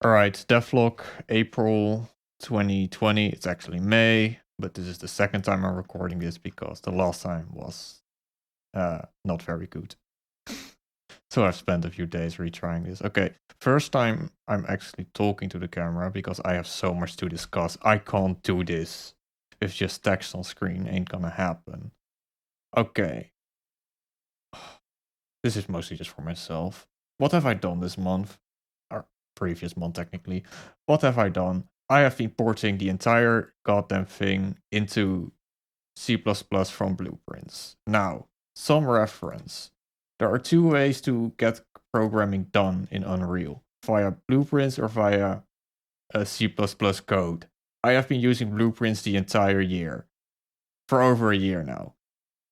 Alright, Devlog April 2020. It's actually May, but this is the second time I'm recording this because the last time was not very good. So I've spent a few days retrying this. Okay, first time I'm actually talking to the camera because I have so much to discuss. I can't do this with just text on screen, ain't gonna happen. Okay. This is mostly just for myself. What have I done this month? Or previous month, technically. What have I done? I have been porting the entire goddamn thing into C++ from Blueprints. Now, some reference. There are two ways to get programming done in Unreal. Via Blueprints or via C++ code. I have been using Blueprints the entire year. For over a year now.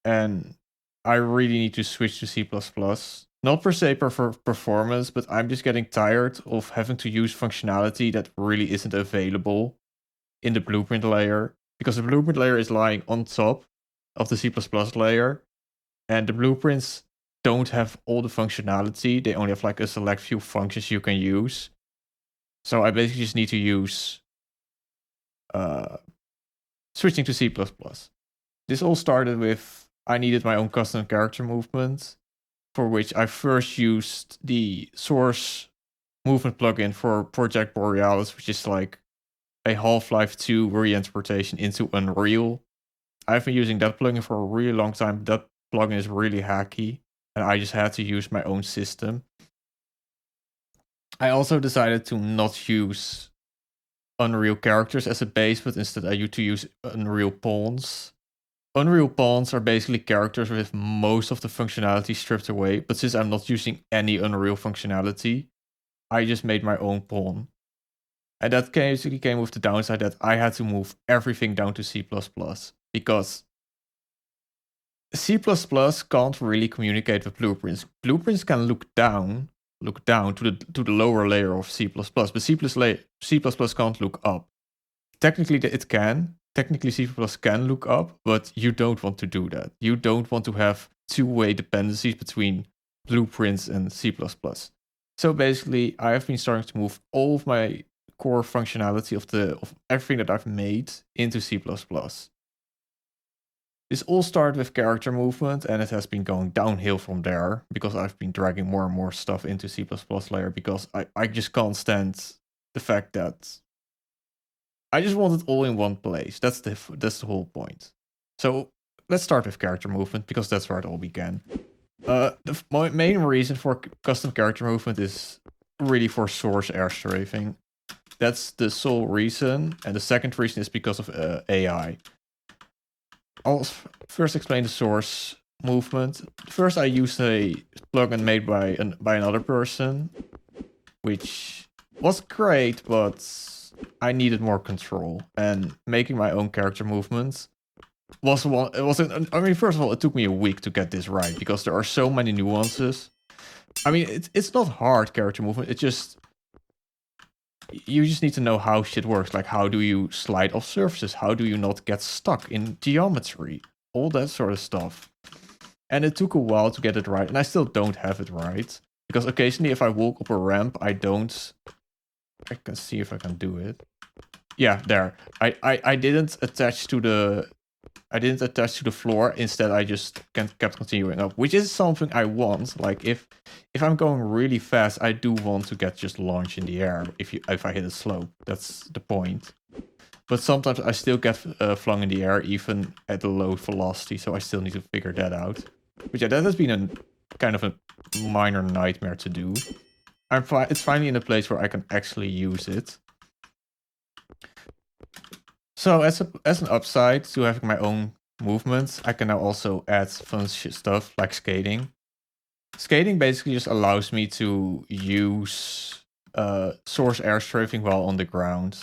And I really need to switch to C++. Not per se for performance, but I'm just getting tired of having to use functionality that really isn't available in the blueprint layer. Because the blueprint layer is lying on top of the C++ layer. And the blueprints don't have all the functionality. They only have like a select few functions you can use. So I basically just need to use switching to C++. This all started with I needed my own custom character movement, for which I first used the source movement plugin for Project Borealis, which is like a Half-Life 2 reinterpretation into Unreal. I've been using that plugin for a really long time. That plugin is really hacky, and I just had to use my own system. I also decided to not use Unreal characters as a base, but instead I used to use Unreal pawns. Unreal pawns are basically characters with most of the functionality stripped away, but since I'm not using any Unreal functionality, I just made my own pawn. And that basically came with the downside that I had to move everything down to C++, because C++ can't really communicate with blueprints. Blueprints can look down to the lower layer of C++, but C++ can't look up. Technically it can. Technically, C++ can look up, but you don't want to do that. You don't want to have two-way dependencies between blueprints and C++. So basically, I have been starting to move all of my core functionality of everything that I've made into C++. This all started with character movement, and it has been going downhill from there because I've been dragging more and more stuff into C++ layer because I just can't stand the fact that I just want it all in one place. That's the whole point. So let's start with character movement because that's where it all began. My main reason for custom character movement is really for source air strafing. That's the sole reason, and the second reason is because of AI. I'll first explain the source movement. First, I used a plugin made by another person, which was great, but I needed more control, and making my own character movements was one. I mean, first of all, it took me a week to get this right because there are so many nuances. I mean, it's not hard character movement. It's just you just need to know how shit works. Like, how do you slide off surfaces? How do you not get stuck in geometry? All that sort of stuff. And it took a while to get it right, and I still don't have it right because occasionally, if I walk up a ramp, I don't. I can see if I can do it. Yeah, there. I didn't attach to the floor. Instead, I just kept continuing up, which is something I want. Like if I'm going really fast, I do want to get just launched in the air. If I hit a slope, that's the point. But sometimes I still get flung in the air even at a low velocity, so I still need to figure that out. But yeah, that has been a kind of a minor nightmare to do. It's finally in a place where I can actually use it. So as an upside to having my own movements, I can now also add fun stuff like skating. Skating basically just allows me to use source air strafing while on the ground.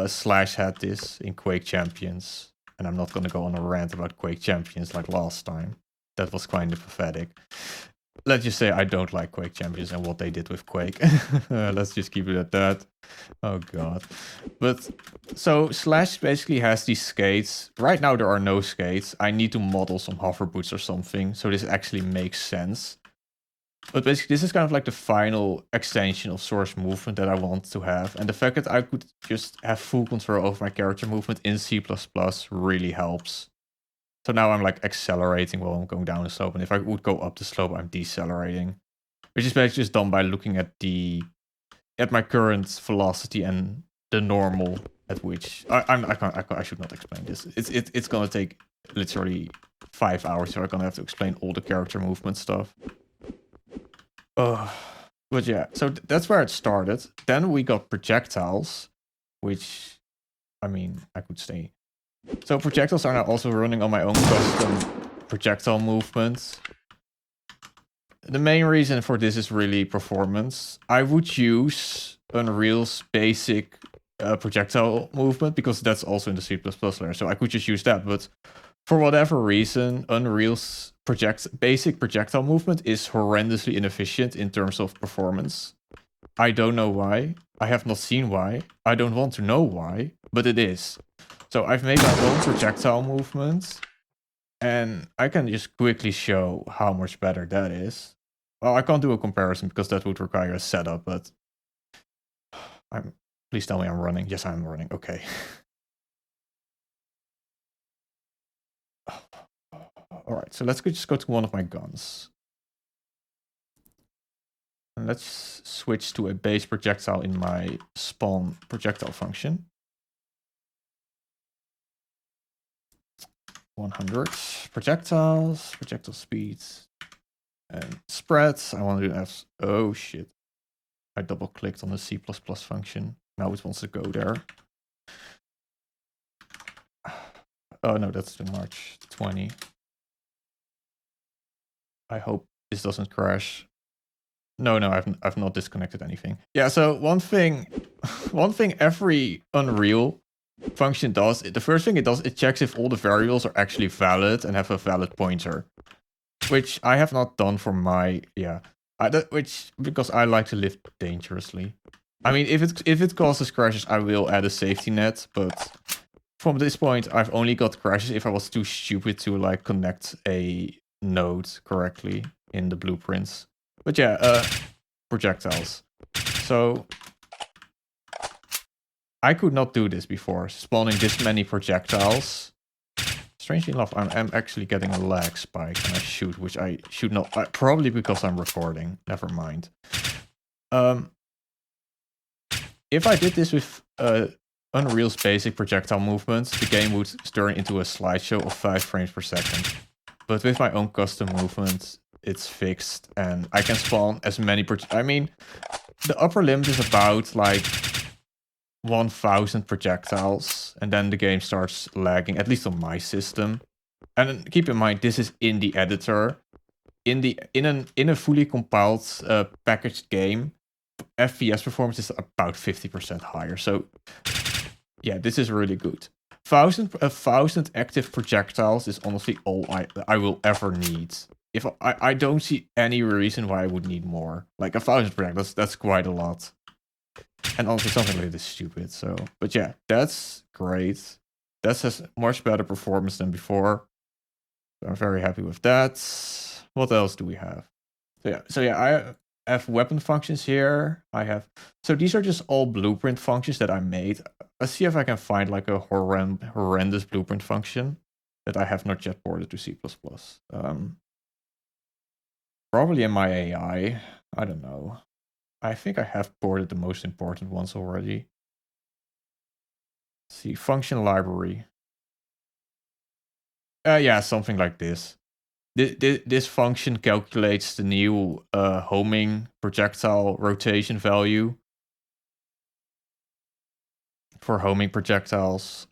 Slash had this in Quake Champions, and I'm not gonna go on a rant about Quake Champions like last time. That was kind of pathetic. Let's just say I don't like Quake Champions and what they did with Quake. Let's just keep it at that. Oh god. But so Slash basically has these skates. Right now there are no skates. I need to model some hover boots or something, so this actually makes sense. But basically, this is kind of like the final extension of source movement that I want to have. And the fact that I could just have full control over my character movement in C++ really helps. So now I'm like accelerating while I'm going down the slope. And if I would go up the slope, I'm decelerating. Which is basically just done by looking at my current velocity and the normal at which I should not explain this. It's gonna take literally 5 hours, so I'm gonna have to explain all the character movement stuff. But yeah, so that's where it started. Then we got projectiles, which, I mean, I could say. So projectiles are now also running on my own custom projectile movements. The main reason for this is really performance. I would use Unreal's basic projectile movement because that's also in the C++ layer, so I could just use that. But for whatever reason, Unreal's basic projectile movement is horrendously inefficient in terms of performance. I don't know why. I have not seen why. I don't want to know why, but it is. So I've made my own projectile movement, and I can just quickly show how much better that is. Well, I can't do a comparison because that would require a setup, but please tell me I'm running. Yes, I'm running. Okay. All right, so let's just go to one of my guns. And let's switch to a base projectile in my spawn projectile function. 100 projectiles, projectile speeds, and spreads. I want to do oh shit. I double clicked on the C++ function. Now it wants to go there. Oh no, that's too much. 20. I hope this doesn't crash. No, I've not disconnected anything. Yeah, so one thing every Unreal function does, the first thing it does, it checks if all the variables are actually valid and have a valid pointer. Which I have not done for my, because I like to live dangerously. I mean, if it causes crashes, I will add a safety net, but from this point, I've only got crashes if I was too stupid to like connect a node correctly in the blueprints. But yeah, projectiles. So I could not do this before, spawning this many projectiles. Strangely enough, I'm actually getting a lag spike when I shoot, which I should not. Probably because I'm recording. Never mind. If I did this with Unreal's basic projectile movements, the game would turn into a slideshow of 5 frames per second. But with my own custom movements, it's fixed, and I can spawn as many. I mean, the upper limit is about like 1,000 projectiles, and then the game starts lagging, at least on my system. And keep in mind, this is in the editor. In a fully compiled packaged game, FPS performance is about 50% higher. So yeah, this is really good. 1,000 active projectiles is honestly all I will ever need. If I don't see any reason why I would need more. Like 1,000 projectiles, that's quite a lot. And honestly, something like this is stupid. So, but yeah, that's great. That has much better performance than before. So I'm very happy with that. What else do we have? So yeah, I have weapon functions here. So these are just all blueprint functions that I made. Let's see if I can find like a horrendous blueprint function that I have not yet ported to C++. Probably in my AI. I don't know. I think I have ported the most important ones already. Let's see, function library. Yeah, something like this. This function calculates the new homing projectile rotation value for homing projectiles.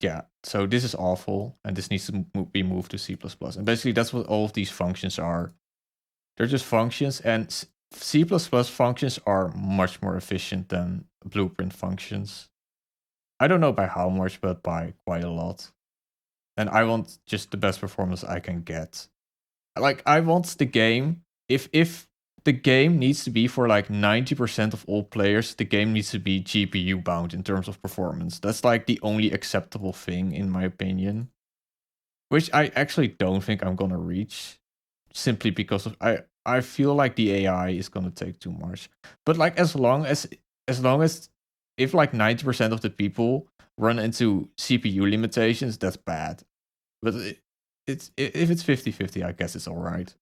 Yeah, so this is awful, and this needs to be moved to C++. And basically, that's what all of these functions are. They're just functions, and C++ functions are much more efficient than blueprint functions. I don't know by how much, but by quite a lot. And I want just the best performance I can get. Like, I want the game, if the game needs to be for like 90% of all players, the game needs to be GPU bound in terms of performance. That's like the only acceptable thing, in my opinion. Which I actually don't think I'm gonna reach. Simply because of I feel like the AI is gonna take too much. But like as long as if like 90% of the people run into CPU limitations, that's bad. But if it's 50-50, I guess it's alright.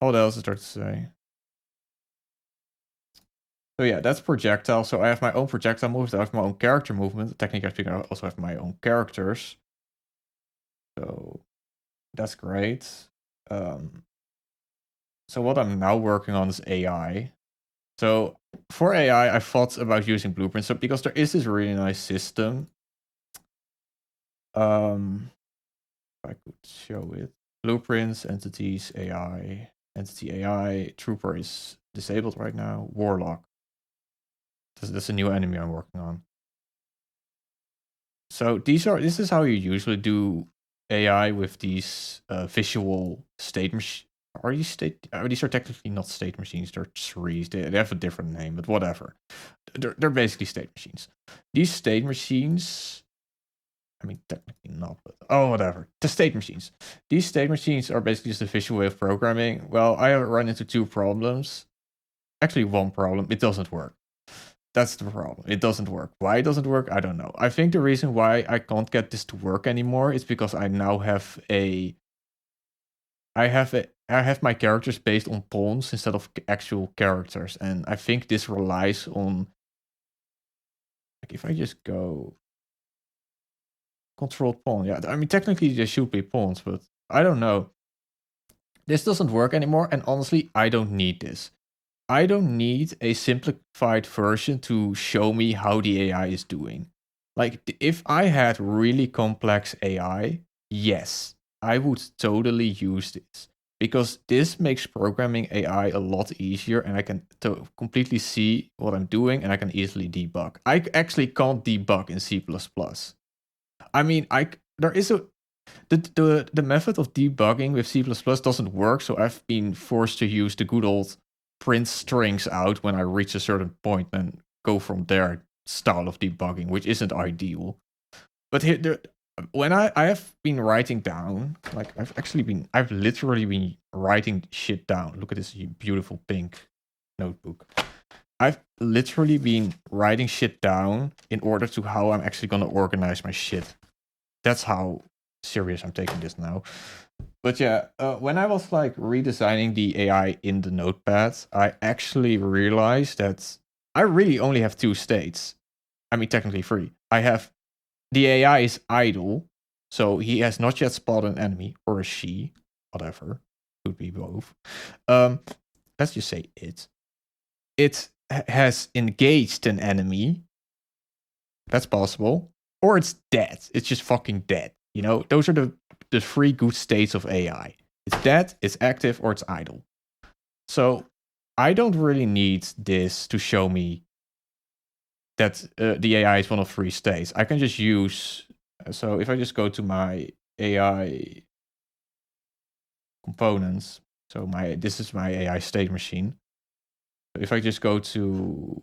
What else is there to say? So yeah, that's projectile. So I have my own projectile movement. I have my own character movement. Technically speaking, I also have my own characters. So that's great. So what I'm now working on is AI. So for AI, I thought about using blueprints. So because there is this really nice system. If I could show it. Blueprints, entities, AI, entity AI, trooper is disabled right now. Warlock. That's a new enemy I'm working on. So this is how you usually do AI with these visual state machines. These are technically not state machines, they're trees. They have a different name, but whatever. They're basically state machines. These state machines, I mean technically not, but whatever. The state machines. These state machines are basically just a visual way of programming. Well, I have run into two problems. Actually, one problem. It doesn't work. That's the problem. It doesn't work. Why it doesn't work, I don't know. I think the reason why I can't get this to work anymore is because I now have I have my characters based on pawns instead of actual characters, and I think this relies on, like, if I just go control pawn. Yeah, I mean technically they should be pawns, but I don't know. This doesn't work anymore, and honestly, I don't need this. I don't need a simplified version to show me how the AI is doing. Like, if I had really complex AI, yes, I would totally use this. Because this makes programming AI a lot easier, and I can completely see what I'm doing, and I can easily debug. I actually can't debug in C++. I mean, there is the method of debugging with C++ doesn't work, so I've been forced to use the good old print strings out when I reach a certain point and go from there style of debugging, which isn't ideal. But here, when I have been writing down, like I've literally been writing shit down. Look at this beautiful pink notebook. I've literally been writing shit down in order to how I'm actually gonna organize my shit. That's how serious I'm taking this now. But yeah, when I was like redesigning the AI in the notepad, I actually realized that I really only have two states. I mean, technically three. I have the AI is idle, so he has not yet spotted an enemy, or a she, whatever. Could be both. Let's just say it. It has engaged an enemy. That's possible. Or it's dead. It's just fucking dead. You know, those are the three good states of AI. It's dead, it's active, or it's idle. So I don't really need this to show me that the AI is one of three states. I can just use. So if I just go to my AI components, so this is my AI state machine. If I just go to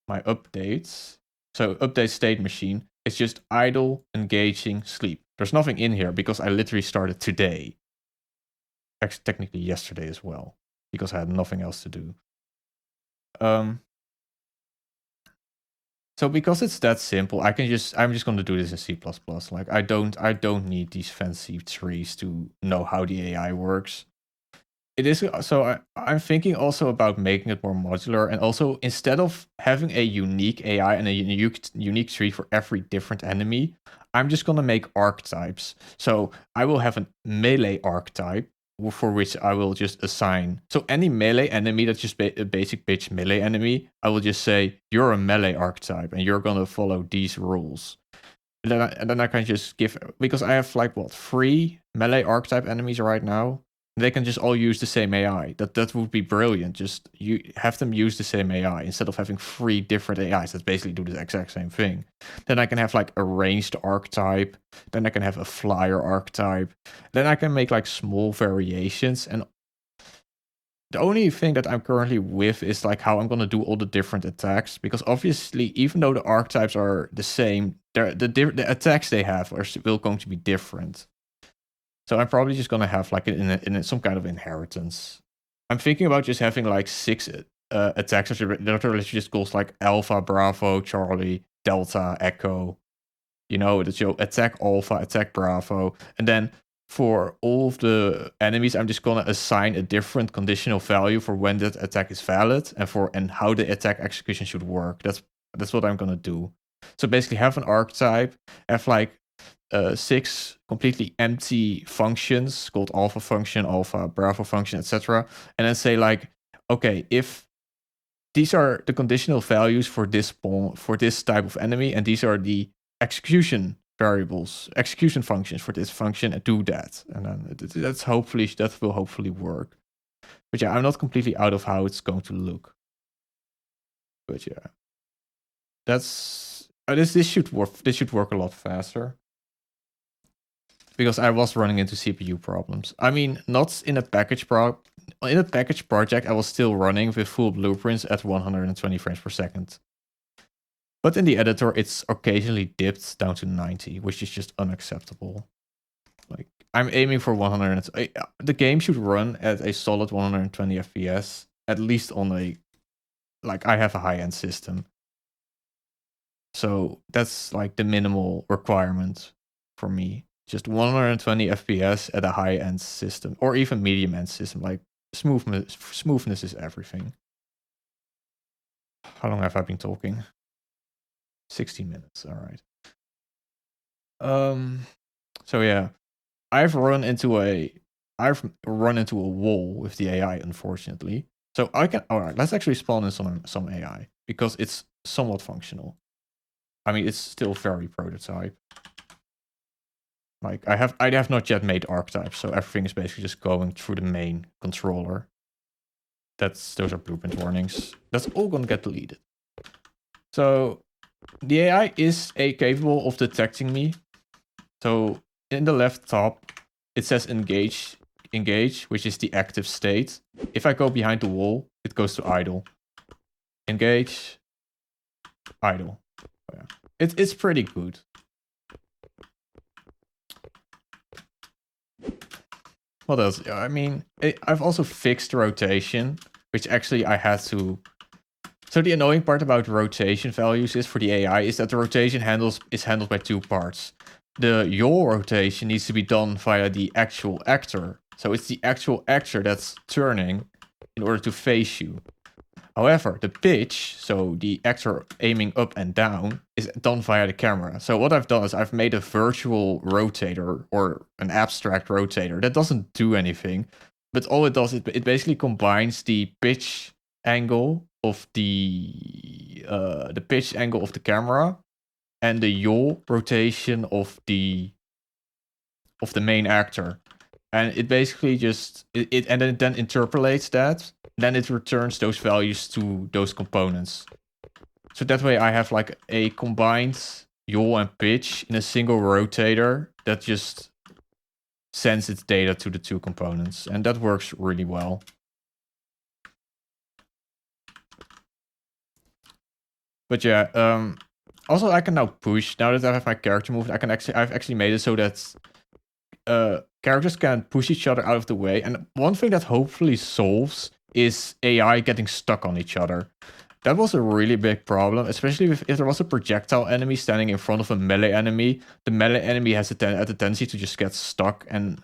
my updates, so update state machine, it's just idle, engaging, sleep. There's nothing in here because I literally started today. Actually, technically yesterday as well, because I had nothing else to do. So because it's that simple, I'm just going to do this in C++. Like I don't need these fancy trees to know how the AI works. It is so I'm thinking also about making it more modular, and also instead of having a unique AI and a unique tree for every different enemy, I'm just gonna make archetypes. So I will have a melee archetype for which I will just assign. So any melee enemy that's just a basic bitch melee enemy, I will just say you're a melee archetype and you're gonna follow these rules. And then I can just give, because I have like what 3 melee archetype enemies right now. They can just all use the same AI. That would be brilliant. Just you have them use the same AI instead of having 3 different AIs that basically do the exact same thing. Then I can have like a ranged archetype. Then I can have a flyer archetype. Then I can make like small variations. And the only thing that I'm currently with is like how I'm gonna do all the different attacks, because obviously even though the archetypes are the same, the attacks they have are still going to be different. So I'm probably just gonna have like in some kind of inheritance. I'm thinking about just having like 6 attacks that are literally just goes like Alpha, Bravo, Charlie, Delta, Echo. You know, that you attack Alpha, attack Bravo, and then for all of the enemies, I'm just gonna assign a different conditional value for when that attack is valid and how the attack execution should work. That's what I'm gonna do. So basically, have an archetype, have like 6 completely empty functions called alpha function, alpha, bravo function, etc. And then say like, okay, if these are the conditional values for this type of enemy, and these are the execution variables, execution functions for this function, and do that. And then that will hopefully work. But yeah, I'm not completely out of how it's going to look. But yeah, that's this should work. This should work a lot faster. Because I was running into CPU problems. I mean, not in a package in a package project, I was still running with full blueprints at 120 frames per second. But in the editor, it's occasionally dipped down to 90, which is just unacceptable. Like, I'm aiming for 100. The game should run at a solid 120 FPS, at least on a, like, I have a high-end system. So that's like the minimal requirement for me. Just 120 FPS at a high-end system, or even medium-end system. Like, smoothness is everything. How long have I been talking? 60 minutes. All right. So yeah, I've run into a wall with the AI, unfortunately. So I can. All right, let's actually spawn in some AI because it's somewhat functional. I mean, it's still very prototype. Like I have not yet made archetypes, so everything is basically just going through the main controller. Those are blueprint warnings. That's all gonna get deleted. So the AI is capable of detecting me. So in the left top, it says engage, which is the active state. If I go behind the wall, it goes to idle. Engage, idle. Oh, yeah. It's pretty good. What else? I mean, I've also fixed rotation, which actually I had to. So the annoying part about rotation values is for the AI is that the rotation is handled by 2 parts. The yaw rotation needs to be done via the actual actor. So it's the actual actor that's turning in order to face you. However, the pitch, so the actor aiming up and down, is done via the camera. So what I've done is I've made a virtual rotator or an abstract rotator that doesn't do anything. But all it does is it basically combines the pitch angle of the pitch angle of the camera and the yaw rotation of the main actor, and it basically just and then interpolates that. Then it returns those values to those components. So that way I have like a combined yaw and pitch in a single rotator that just sends its data to the 2 components, and that works really well. But yeah, also I can now push. Now that I have my character moved, I've actually made it so that characters can push each other out of the way. And one thing that hopefully solves is AI getting stuck on each other. That was a really big problem, especially if there was a projectile enemy standing in front of a melee enemy. The melee enemy has a tendency to just get stuck, and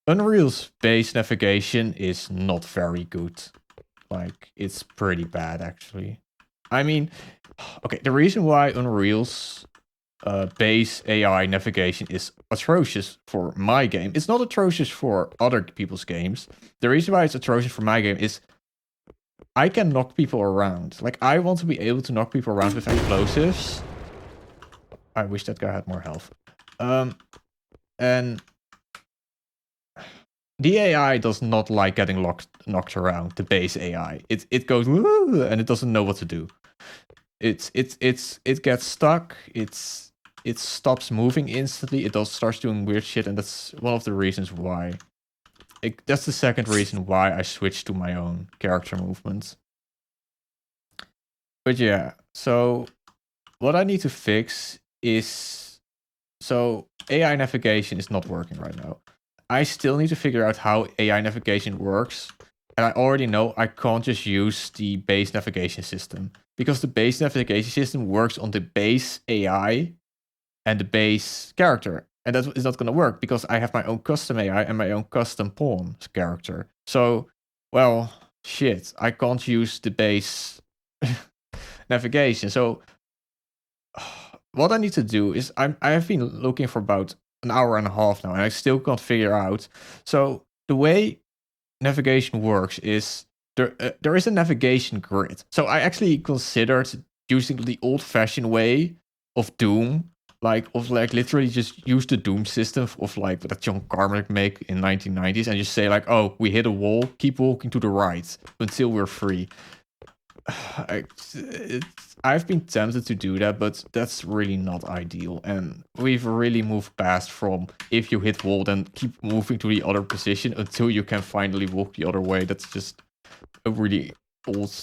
Unreal's base navigation is not very good. Like, it's pretty bad, actually. I mean, okay, the reason why Unreal's base AI navigation is atrocious for my game. It's not atrocious for other people's games. The reason why it's atrocious for my game is I can knock people around. Like, I want to be able to knock people around with explosives. I wish that guy had more health. And the AI does not like getting knocked around. The base AI, it goes and it doesn't know what to do. It gets stuck. It stops moving instantly. It starts doing weird shit, and that's one of the reasons why. That's the second reason why I switched to my own character movement. But yeah, so what I need to fix is, so AI navigation is not working right now. I still need to figure out how AI navigation works. And I already know I can't just use the base navigation system. Because the base navigation system works on the base AI and the base character. And that is not going to work because I have my own custom AI and my own custom pawn character. So, well, shit, I can't use the base navigation. So, what I need to do is I have been looking for about an hour and a half now, and I still can't figure out. So, the way navigation works is there is a navigation grid. So, I actually considered using the old-fashioned way of Doom, like literally just use the Doom system of like that John Carmack made in 1990s and just say like, oh, we hit a wall, keep walking to the right until we're free. I've been tempted to do that, but that's really not ideal. And we've really moved past from if you hit wall, then keep moving to the other position until you can finally walk the other way. That's just a really old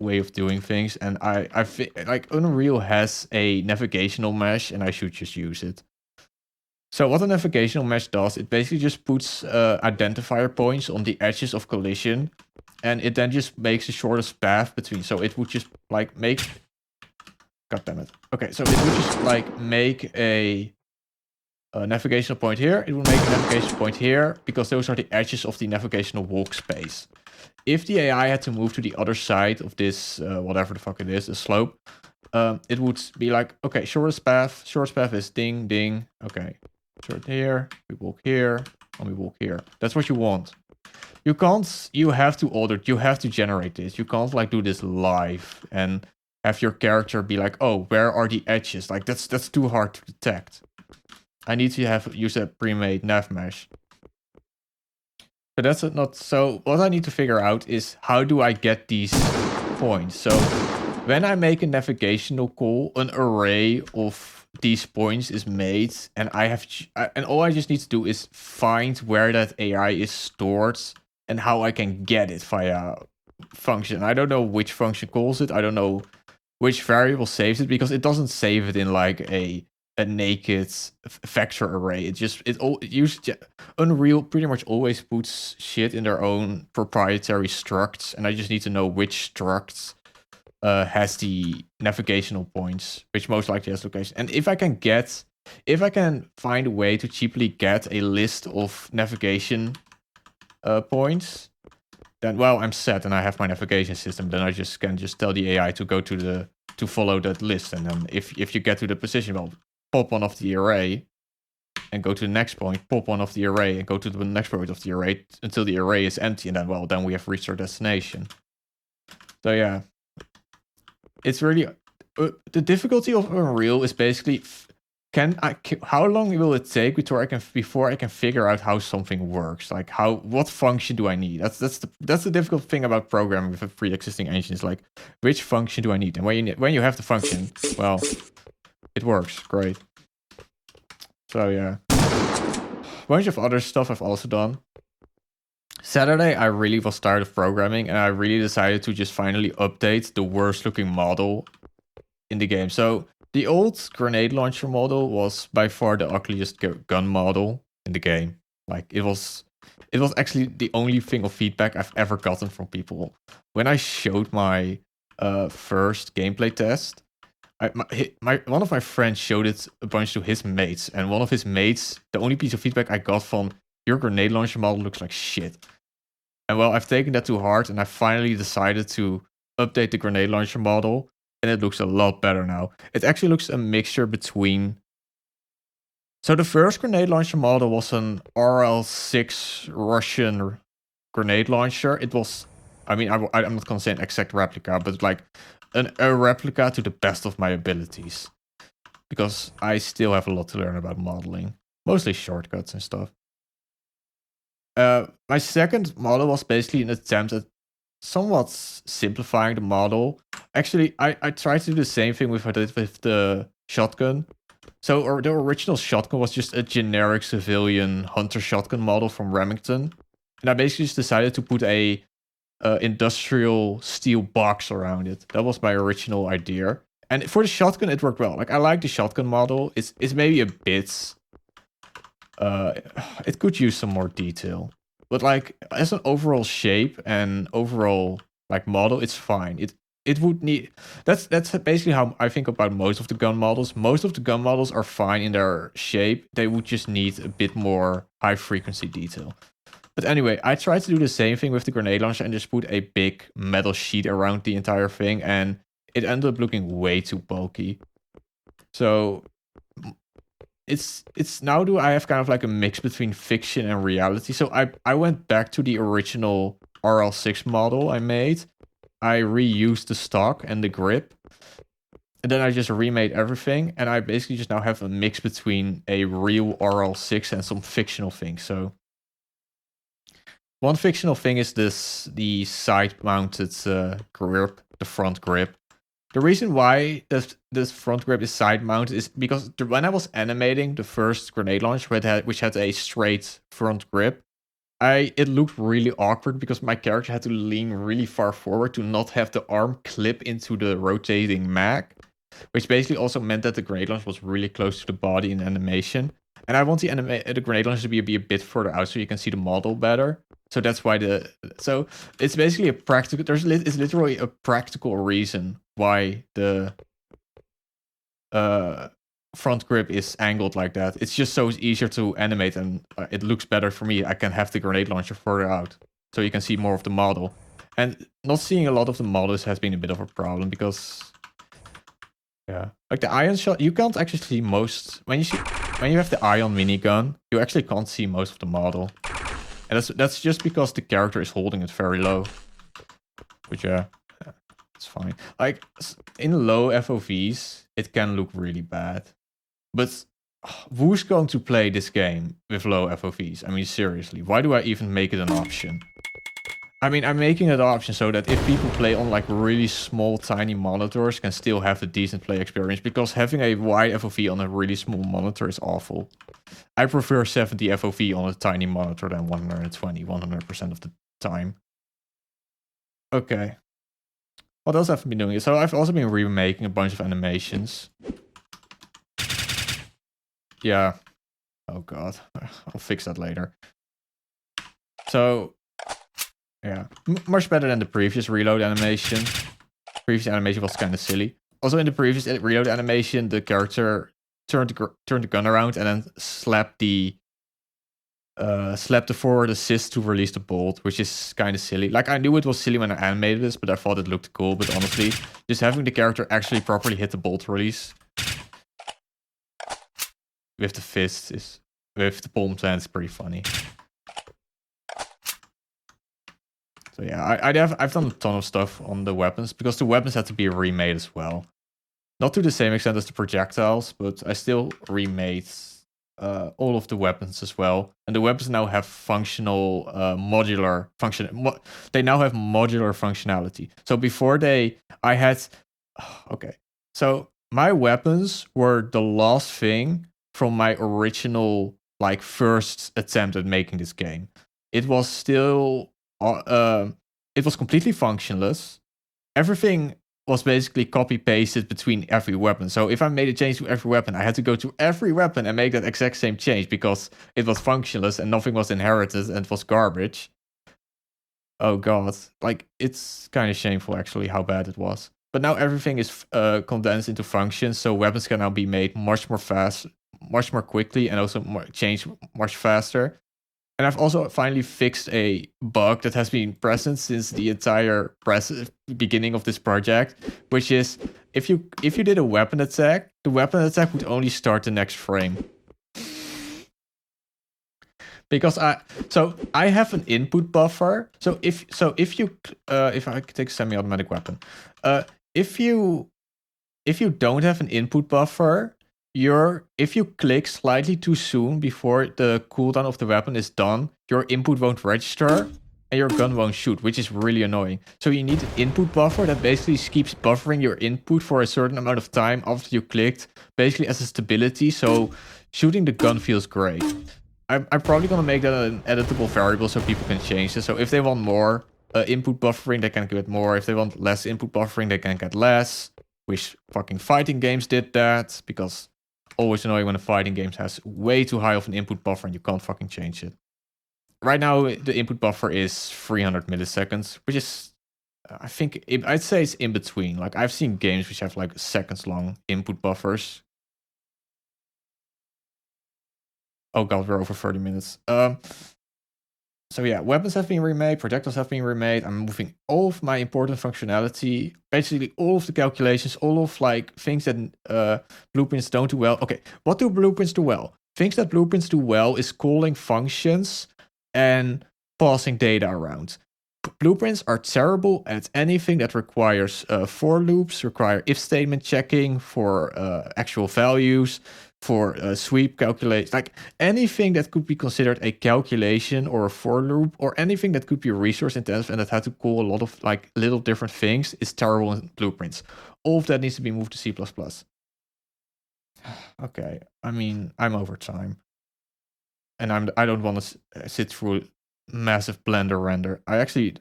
way of doing things. And I feel like Unreal has a navigational mesh, and I should just use it. So what a navigational mesh does, it basically just puts identifier points on the edges of collision, and it then just makes the shortest path between. So it would just like make, god damn it. Okay, so it would just like make a navigational point here. It would make a navigational point here because those are the edges of the navigational walk space. If the AI had to move to the other side of this, whatever the fuck it is, the slope, it would be like, okay, shortest path is ding, ding. Okay, short here, we walk here, and we walk here. That's what you want. You can't, you have to order, you have to generate this. You can't like do this live and have your character be like, oh, where are the edges? Like that's too hard to detect. I need to use a pre-made nav mesh. So that's not, so what I need to figure out is how do I get these points? So when I make a navigational call, an array of these points is made, and and all I just need to do is find where that AI is stored and how I can get it via function. I don't know which function calls it. I don't know which variable saves it because it doesn't save it in like a naked vector array. Unreal pretty much always puts shit in their own proprietary structs, and I just need to know which structs has the navigational points, which most likely has location. And if I can find a way to cheaply get a list of navigation points, then well, I'm set and I have my navigation system. Then I can tell the AI to go to follow that list, and then if you get to the position, well, pop one off the array and go to the next point, pop one off the array and go to the next point of the array until the array is empty, and then we have reached our destination. So yeah, it's really the difficulty of Unreal is basically how long will it take before I can figure out how something works? Like what function do I need? That's the difficult thing about programming with a pre-existing engine, is like which function do I need? And when you have the function, well, it works great. So yeah, a bunch of other stuff I've also done. Saturday, I really was tired of programming, and I really decided to just finally update the worst looking model in the game. So the old grenade launcher model was by far the ugliest gun model in the game. Like it was actually the only thing of feedback I've ever gotten from people. When I showed my first gameplay test, one of my friends showed it a bunch to his mates, and one of his mates, the only piece of feedback I got from, your grenade launcher model looks like shit. And well, I've taken that to heart, and I finally decided to update the grenade launcher model, and it looks a lot better now. It actually looks a mixture between... So the first grenade launcher model was an RL6 Russian grenade launcher. It was, I mean, I'm not going to say an exact replica, but like a replica to the best of my abilities. Because I still have a lot to learn about modeling. Mostly shortcuts and stuff. My second model was basically an attempt at somewhat simplifying the model. Actually, I tried to do the same thing with the shotgun. So the original shotgun was just a generic civilian hunter shotgun model from Remington. And I basically just decided to put a industrial steel box around it. That was my original idea. And for the shotgun, it worked well. Like, I like the shotgun model. It's maybe a bit it could use some more detail. But like as an overall shape and overall like model, it's fine. It would need that's basically how I think about most of the gun models. Most of the gun models are fine in their shape. They would just need a bit more high frequency detail. But anyway, I tried to do the same thing with the grenade launcher and just put a big metal sheet around the entire thing, and it ended up looking way too bulky. So it's now do I have kind of like a mix between fiction and reality. So I went back to the original RL6 model I made. I reused the stock and the grip. And then I just remade everything, and I basically just now have a mix between a real RL6 and some fictional things. So one fictional thing is the side-mounted grip, the front grip. The reason why this front grip is side-mounted is because when I was animating the first grenade launch, which had a straight front grip, it looked really awkward because my character had to lean really far forward to not have the arm clip into the rotating mag, which basically also meant that the grenade launch was really close to the body in animation. And I want the grenade launcher to be a bit further out so you can see the model better. So that's why so it's basically a practical. It's literally a practical reason why the front grip is angled like that. It's just so it's easier to animate, and it looks better for me. I can have the grenade launcher further out so you can see more of the model. And not seeing a lot of the models has been a bit of a problem because, yeah, like the ion shot, you can't actually see most when you have the ion minigun. You actually can't see most of the model. And that's just because the character is holding it very low. Which, yeah, it's fine. Like, in low FOVs, it can look really bad. But who's going to play this game with low FOVs? I mean, seriously, why do I even make it an option? I mean, I'm making it an option so that if people play on like really small, tiny monitors, can still have a decent play experience. Because having a wide FOV on a really small monitor is awful. I prefer 70 FOV on a tiny monitor than 120, 100% of the time. Okay. What else have I been doing? So I've also been remaking a bunch of animations. Yeah. Oh god. I'll fix that later. So, yeah. Much better than the previous reload animation. Previous animation was kind of silly. Also in the previous reload animation, the character turned the gun around and then slapped the forward assist to release the bolt, which is kind of silly. Like, I knew it was silly when I animated this, but I thought it looked cool. But honestly, just having the character actually properly hit the bolt release with the fist with the palm hand is pretty funny. So yeah, I've done a ton of stuff on the weapons because the weapons had to be remade as well. Not to the same extent as the projectiles, but I still remade all of the weapons as well. And the weapons now have functional modular function. They now have modular functionality. So before I had okay. So my weapons were the last thing from my original like first attempt at making this game. It was still it was completely functionless. Everything was basically copy pasted between every weapon. So if I made a change to every weapon, I had to go to every weapon and make that exact same change because it was functionless and nothing was inherited and it was garbage. Oh god, like it's kind of shameful actually how bad it was. But now everything is condensed into functions, so weapons can now be made much more fast, much more quickly, and also change much faster. And I've also finally fixed a bug that has been present since the entire beginning of this project, which is if you did a weapon attack, the weapon attack would only start the next frame. Because I have an input buffer. So if I take a semi-automatic weapon, if you don't have an input buffer, if you click slightly too soon before the cooldown of the weapon is done, your input won't register and your gun won't shoot, which is really annoying. So you need an input buffer that basically keeps buffering your input for a certain amount of time after you clicked, basically as a stability, so shooting the gun feels great. I'm probably gonna make that an editable variable so people can change this. So if they want more input buffering, they can get more. If they want less input buffering, they can get less. Wish fucking fighting games did that, because always annoying when a fighting game has way too high of an input buffer and you can't fucking change it. Right now, the input buffer is 300 milliseconds, which is, I think, I'd say it's in between. Like, I've seen games which have like seconds long input buffers. Oh god, we're over 30 minutes. So yeah, weapons have been remade, projectiles have been remade. I'm moving all of my important functionality, basically all of the calculations, all of like things that blueprints don't do well. Okay, what do blueprints do well? Things that blueprints do well is calling functions and passing data around. Blueprints are terrible at anything that requires for loops, require if statement checking for actual values, for sweep calculate, like anything that could be considered a calculation or a for loop or anything that could be resource intensive and that had to call a lot of like little different things is terrible in blueprints. All of that needs to be moved to C++. Okay, I mean, I'm over time. And I don't want to sit through massive Blender render. I actually...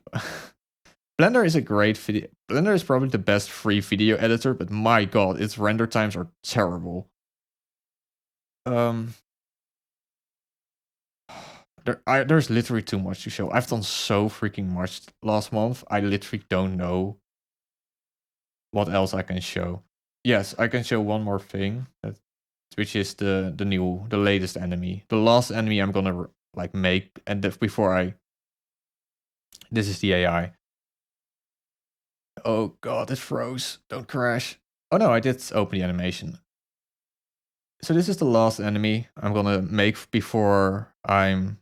Blender is a great video. Blender is probably the best free video editor, but my god, its render times are terrible. There's literally too much to show. I've done so freaking much last month. I literally don't know what else I can show. Yes, I can show one more thing, which is the latest enemy. The last enemy I'm gonna like make, and before I... This is the AI. Oh god, it froze. Don't crash. Oh no, I did open the animation. So this is the last enemy I'm gonna make before I'm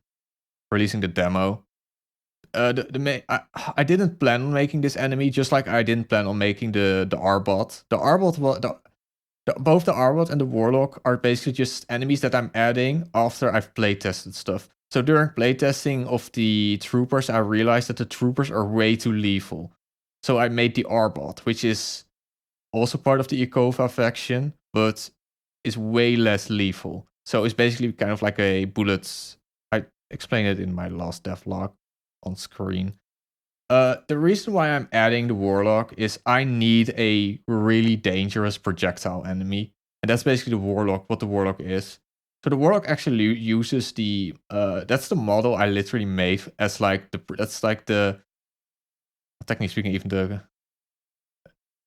releasing the demo. I didn't plan on making this enemy, just like I didn't plan on making the Arbot. The Arbot, both the Arbot and the Warlock are basically just enemies that I'm adding after I've playtested stuff. So during playtesting of the troopers, I realized that the troopers are way too lethal. So I made the Arbot, which is also part of the Ikova faction, but is way less lethal. So it's basically kind of like a bullets. I explained it in my last devlog on screen. The reason why I'm adding the Warlock is I need a really dangerous projectile enemy. And that's basically the Warlock, what the Warlock is. So the Warlock actually uses the... that's the model I literally made as like the... That's like the... Technically speaking, even the...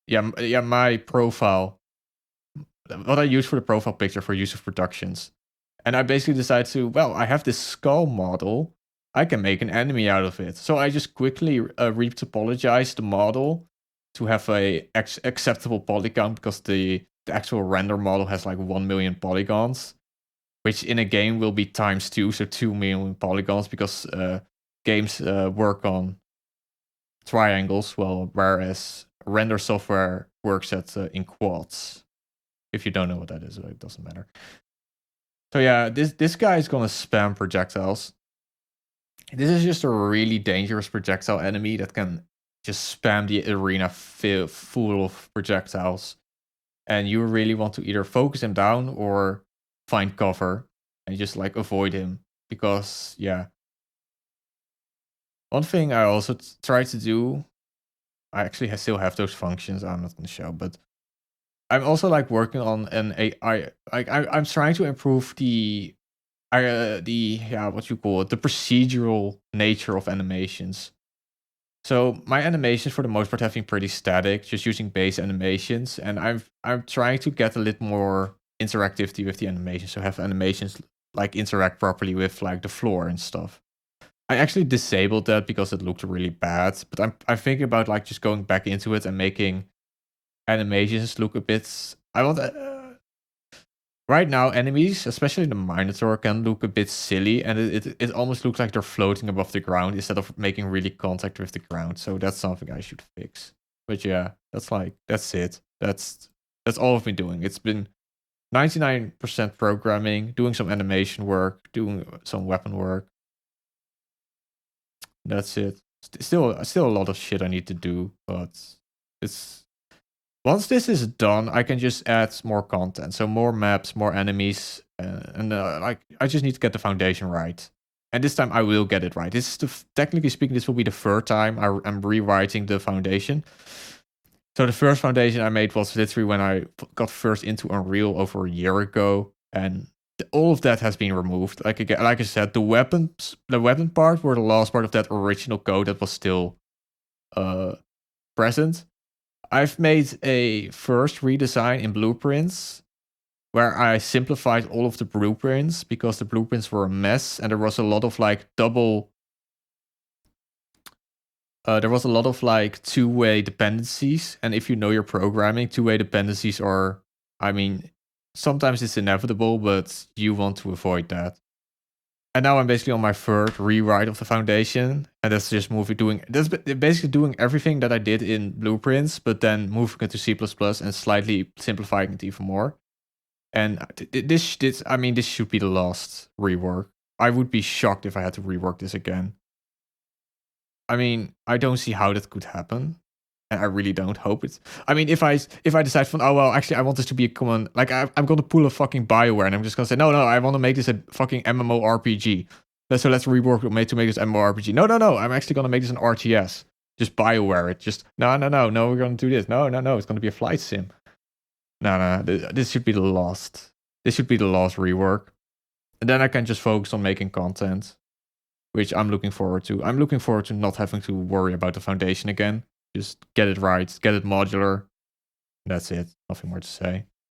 Yeah, my profile. What I use for the profile picture for use of productions. And I basically decided to, well, I have this skull model. I can make an enemy out of it. So I just quickly retopologized the model to have a acceptable polygon, because the actual render model has like 1 million polygons, which in a game will be ×2, so 2 million polygons, because games work on triangles, well, whereas render software works at in quads. If you don't know what that is, it doesn't matter. So yeah, this guy is gonna spam projectiles. This is just a really dangerous projectile enemy that can just spam the arena full of projectiles. And you really want to either focus him down or find cover and just like avoid him. Because yeah. One thing I also try to do, I actually still have those functions I'm not gonna show, but I'm also like working on an AI. I'm trying to improve the what you call it, the procedural nature of animations. So my animations for the most part have been pretty static, just using base animations, and I'm trying to get a little more interactivity with the animations, so have animations like interact properly with like the floor and stuff. I actually disabled that because it looked really bad, but I'm thinking about like just going back into it and making animations look a bit... I want right now enemies, especially the Minotaur, can look a bit silly, and it almost looks like they're floating above the ground instead of making really contact with the ground. So that's something I should fix. But yeah, that's it. That's all I've been doing. It's been 99% programming, doing some animation work, doing some weapon work. That's it. Still a lot of shit I need to do, but it's... Once this is done, I can just add more content. So more maps, more enemies, and like I just need to get the foundation right. And this time I will get it right. This is technically speaking, this will be the third time I'm rewriting the foundation. So the first foundation I made was literally when I got first into Unreal over a year ago, and all of that has been removed. Like again, like I said, the weapon part were the last part of that original code that was still present. I've made a first redesign in blueprints where I simplified all of the blueprints because the blueprints were a mess and there was a lot of like two-way dependencies. And if you know your programming, two-way dependencies are, I mean, sometimes it's inevitable, but you want to avoid that. And now I'm basically on my third rewrite of the foundation, and that's just basically doing everything that I did in blueprints, but then moving it to C++ and slightly simplifying it even more. And this should be the last rework. I would be shocked if I had to rework this again. I mean, I don't see how that could happen. And I really don't hope it. I mean, if I decide from, oh well, actually I want this to be a common, like I'm gonna pull a fucking BioWare and I'm just gonna say, no, I want to make this a fucking MMORPG. So let's rework to make this MMORPG. No, I'm actually gonna make this an RTS. Just BioWare it. Just no, we're gonna do this. No, it's gonna be a flight sim. No, this should be the last. This should be the last rework. And then I can just focus on making content, which I'm looking forward to. I'm looking forward to not having to worry about the foundation again. Just get it right, get it modular. That's it. Nothing more to say.